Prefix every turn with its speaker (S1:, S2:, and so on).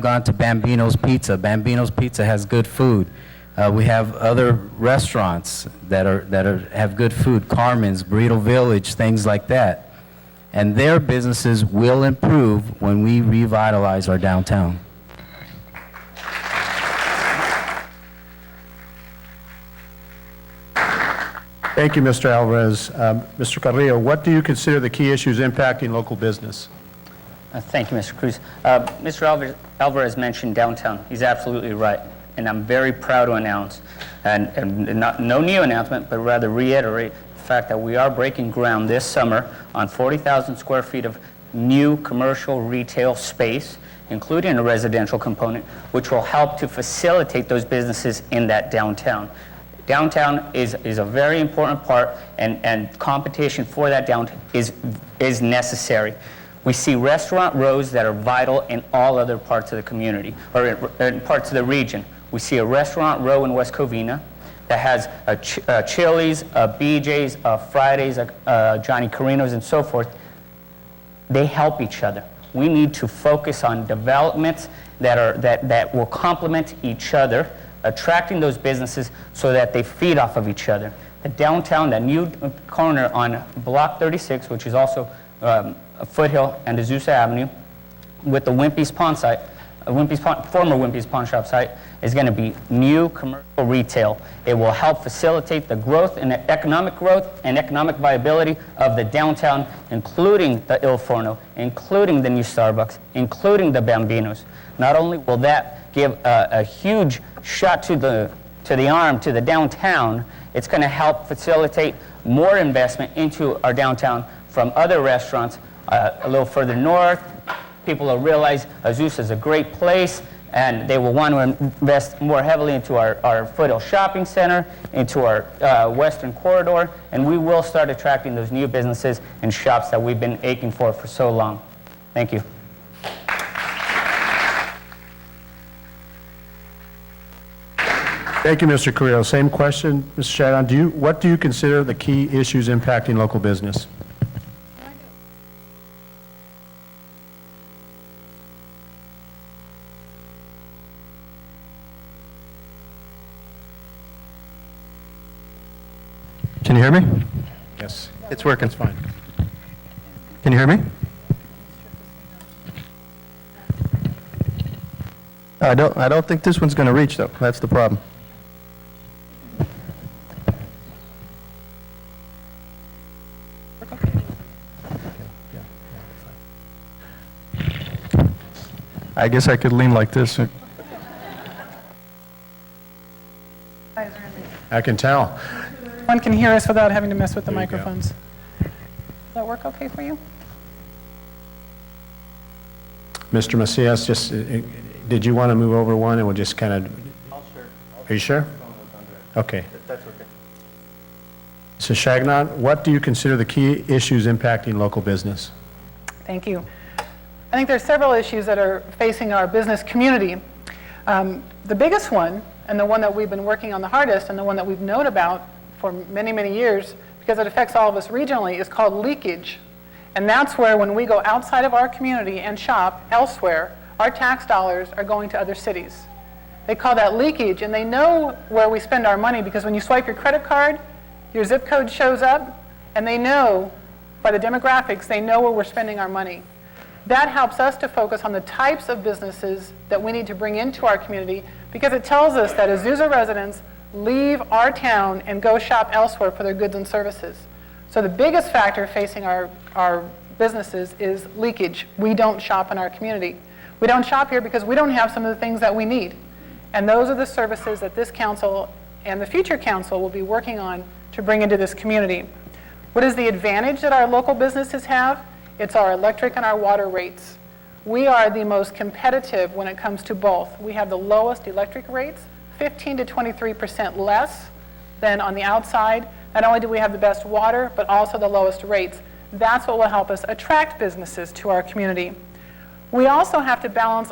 S1: gone to Bambino's Pizza. Bambino's Pizza has good food. We have other restaurants that have good food, Carmen's, Burrito Village, things like that. And their businesses will improve when we revitalize our downtown.
S2: Thank you, Mr. Alveraz. Mr. Carrillo, what do you consider the key issues impacting local business?
S3: Thank you, Mr. Cruz. Mr. Alveraz mentioned downtown. He's absolutely right. And I'm very proud to announce, and no new announcement, but rather reiterate the fact that we are breaking ground this summer on 40,000 square feet of new commercial retail space, including a residential component, which will help to facilitate those businesses in that downtown. Downtown is a very important part, and competition for that downtown is necessary. We see restaurant rows that are vital in all other parts of the community, or in parts of the region. We see a restaurant row in West Covina that has a Chili's, a BJ's, a Fridays, a Johnny Carino's, and so forth. They help each other. We need to focus on developments that will complement each other, attracting those businesses so that they feed off of each other. The downtown, that new corner on Block 36, which is also Foothill and Azusa Avenue, with the Wimpy's Pawn site, former Wimpy's Pawn Shop site, is going to be new commercial retail. It will help facilitate the growth and economic viability of the downtown, including the Il Forno, including the new Starbucks, including the Bambinos. Not only will that give a huge shot to the arm to the downtown, it's going to help facilitate more investment into our downtown from other restaurants a little further north. People will realize Azusa is a great place, and they will want to invest more heavily into our Foothill Shopping Center, into our Western Corridor, and we will start attracting those new businesses and shops that we've been aching for so long. Thank you.
S2: Thank you, Mr. Carrillo. Same question, Mr. Chagnon. What do you consider the key issues impacting local business?
S4: Can you hear me?
S2: Yes.
S4: It's working.
S2: It's fine.
S4: Can you hear me? I don't think this one's going to reach, though. That's the problem. I guess I could lean like this.
S2: I can tell.
S5: One can hear us without having to mess with the microphones. Does that work okay for you?
S2: Mr. Macias, just, did you want to move over one and we'll just kind of... Are you sure? Okay.
S4: That's okay.
S2: So Chagnon, what do you consider the key issues impacting local business?
S5: Thank you. I think there's several issues that are facing our business community. The biggest one, and the one that we've been working on the hardest, and the one that we've known about for many, many years, because it affects all of us regionally, is called leakage. And that's where, when we go outside of our community and shop elsewhere, our tax dollars are going to other cities. They call that leakage, and they know where we spend our money, because when you swipe your credit card, your zip code shows up, and they know, by the demographics, they know where we're spending our money. That helps us to focus on the types of businesses that we need to bring into our community, because it tells us that Azusa residents leave our town and go shop elsewhere for their goods and services. So the biggest factor facing our businesses is leakage. We don't shop in our community. We don't shop here because we don't have some of the things that we need. And those are the services that this council and the future council will be working on to bring into this community. What is the advantage that our local businesses have? It's our electric and our water rates. We are the most competitive when it comes to both. We have the lowest electric rates, 15 to 23% less than on the outside. Not only do we have the best water, but also the lowest rates. That's what will help us attract businesses to our community. We also have to balance